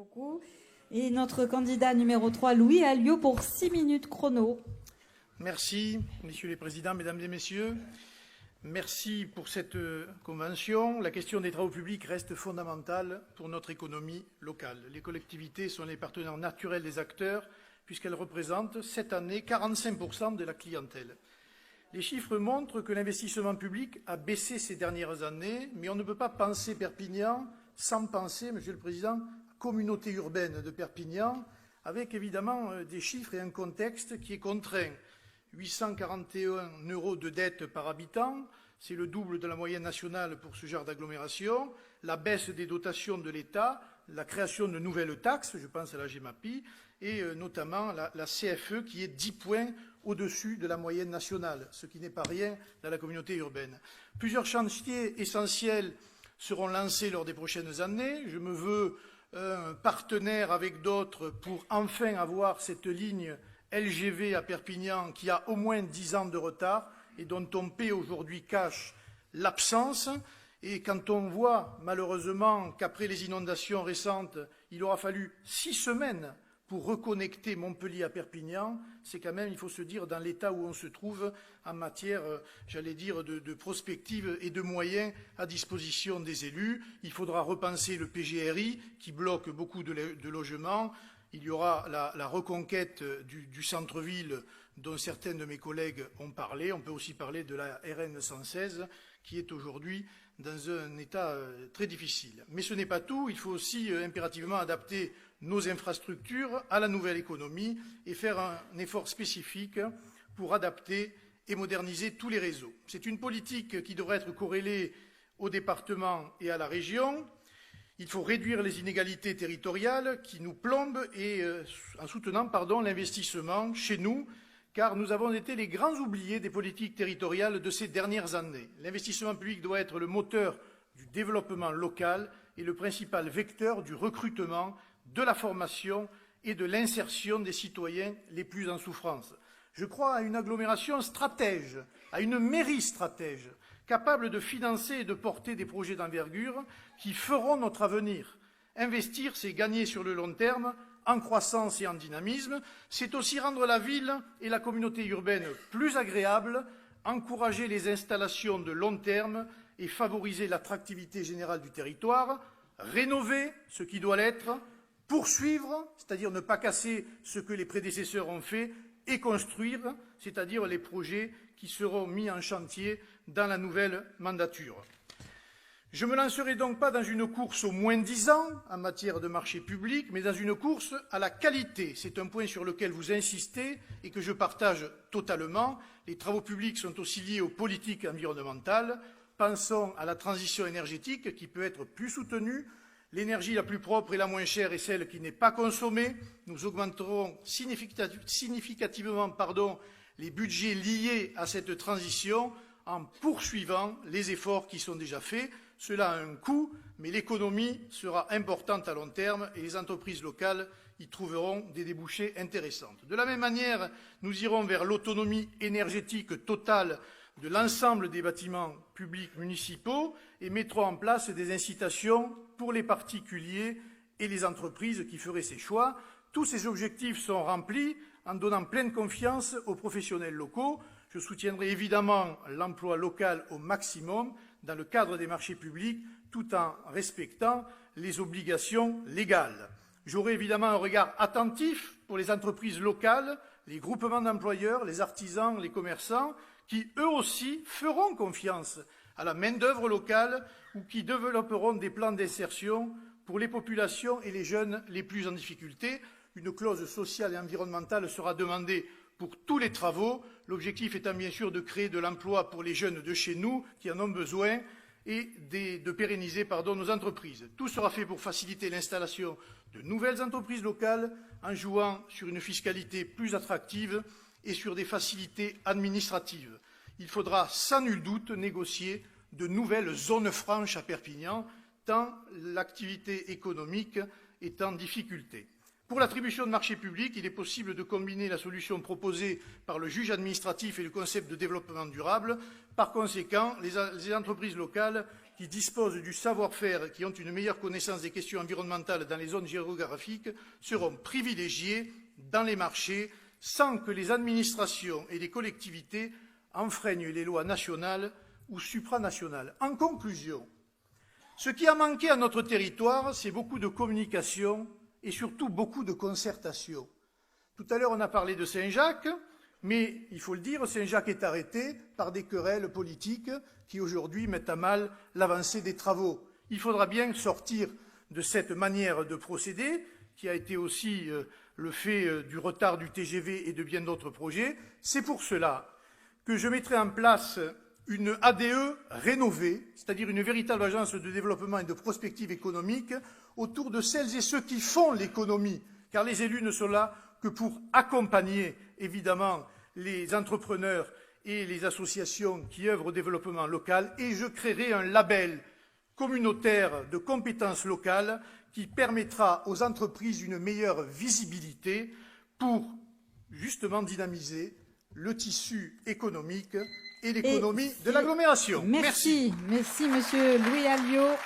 beaucoup. Et notre candidat numéro 3, Louis Alliot, pour 6 minutes chrono. Merci, messieurs les présidents, mesdames et messieurs. Merci pour cette convention. La question des travaux publics reste fondamentale pour notre économie locale. Les collectivités sont les partenaires naturels des acteurs, puisqu'elles représentent cette année 45% de la clientèle. Les chiffres montrent que l'investissement public a baissé ces dernières années, mais on ne peut pas penser Perpignan sans penser, Monsieur le Président, communauté urbaine de Perpignan, avec évidemment des chiffres et un contexte qui est contraint. 841 € de dette par habitant, c'est le double de la moyenne nationale pour ce genre d'agglomération, la baisse des dotations de l'État, la création de nouvelles taxes, je pense à la GEMAPI, et notamment la CFE qui est 10 points au-dessus de la moyenne nationale, ce qui n'est pas rien dans la communauté urbaine. Plusieurs chantiers essentiels seront lancés lors des prochaines années. Je me veux un partenaire avec d'autres pour enfin avoir cette ligne LGV à Perpignan qui a au moins 10 ans de retard et dont on paie aujourd'hui cash l'absence. Et quand on voit malheureusement qu'après les inondations récentes, il aura fallu 6 semaines pour reconnecter Montpellier à Perpignan, c'est quand même, il faut se dire, dans l'état où on se trouve en matière, j'allais dire, de prospective et de moyens à disposition des élus. Il faudra repenser le PGRI qui bloque beaucoup de logements. Il y aura la reconquête du centre-ville dont certains de mes collègues ont parlé. On peut aussi parler de la RN 116 qui est aujourd'hui dans un état très difficile. Mais ce n'est pas tout. Il faut aussi impérativement adapter nos infrastructures à la nouvelle économie et faire un effort spécifique pour adapter et moderniser tous les réseaux. C'est une politique qui devrait être corrélée au département et à la région. Il faut réduire les inégalités territoriales qui nous plombent et en soutenant l'investissement chez nous, car nous avons été les grands oubliés des politiques territoriales de ces dernières années. L'investissement public doit être le moteur du développement local et le principal vecteur du recrutement, de la formation et de l'insertion des citoyens les plus en souffrance. Je crois à une agglomération stratège, à une mairie stratège, capable de financer et de porter des projets d'envergure qui feront notre avenir. Investir, c'est gagner sur le long terme, en croissance et en dynamisme. C'est aussi rendre la ville et la communauté urbaine plus agréables, encourager les installations de long terme et favoriser l'attractivité générale du territoire, rénover ce qui doit l'être, poursuivre, c'est-à-dire ne pas casser ce que les prédécesseurs ont fait, et construire, c'est-à-dire les projets qui seront mis en chantier dans la nouvelle mandature. Je ne me lancerai donc pas dans une course au moins 10 ans en matière de marché public, mais dans une course à la qualité. C'est un point sur lequel vous insistez et que je partage totalement. Les travaux publics sont aussi liés aux politiques environnementales. Pensons à la transition énergétique qui peut être plus soutenue. L'énergie la plus propre et la moins chère est celle qui n'est pas consommée. Nous augmenterons significativement les budgets liés à cette transition en poursuivant les efforts qui sont déjà faits. Cela a un coût, mais l'économie sera importante à long terme et les entreprises locales y trouveront des débouchés intéressants. De la même manière, nous irons vers l'autonomie énergétique totale de l'ensemble des bâtiments publics municipaux et mettrons en place des incitations pour les particuliers et les entreprises qui feraient ces choix. Tous ces objectifs sont remplis en donnant pleine confiance aux professionnels locaux. Je soutiendrai évidemment l'emploi local au maximum dans le cadre des marchés publics, tout en respectant les obligations légales. J'aurai évidemment un regard attentif pour les entreprises locales, les groupements d'employeurs, les artisans, les commerçants, qui eux aussi feront confiance à la main-d'œuvre locale ou qui développeront des plans d'insertion pour les populations et les jeunes les plus en difficulté. Une clause sociale et environnementale sera demandée pour tous les travaux, l'objectif étant bien sûr de créer de l'emploi pour les jeunes de chez nous qui en ont besoin et de pérenniser nos entreprises. Tout sera fait pour faciliter l'installation de nouvelles entreprises locales en jouant sur une fiscalité plus attractive et sur des facilités administratives. Il faudra sans nul doute négocier de nouvelles zones franches à Perpignan, tant l'activité économique est en difficulté. Pour l'attribution de marchés publics, il est possible de combiner la solution proposée par le juge administratif et le concept de développement durable. Par conséquent, les entreprises locales qui disposent du savoir-faire, qui ont une meilleure connaissance des questions environnementales dans les zones géographiques, seront privilégiés dans les marchés sans que les administrations et les collectivités enfreignent les lois nationales ou supranationales. En conclusion, ce qui a manqué à notre territoire, c'est beaucoup de communication et surtout beaucoup de concertation. Tout à l'heure, on a parlé de Saint-Jacques, mais il faut le dire, Saint-Jacques est arrêté par des querelles politiques qui aujourd'hui mettent à mal l'avancée des travaux. Il faudra bien sortir de cette manière de procéder, qui a été aussi le fait du retard du TGV et de bien d'autres projets. C'est pour cela que je mettrai en place une ADE rénovée, c'est-à-dire une véritable agence de développement et de prospective économique autour de celles et ceux qui font l'économie, car les élus ne sont là que pour accompagner, évidemment, les entrepreneurs et les associations qui œuvrent au développement local, et je créerai un label communautaire de compétences locales qui permettra aux entreprises une meilleure visibilité pour justement dynamiser le tissu économique et l'économie de l'agglomération. Merci, monsieur Louis Alliot.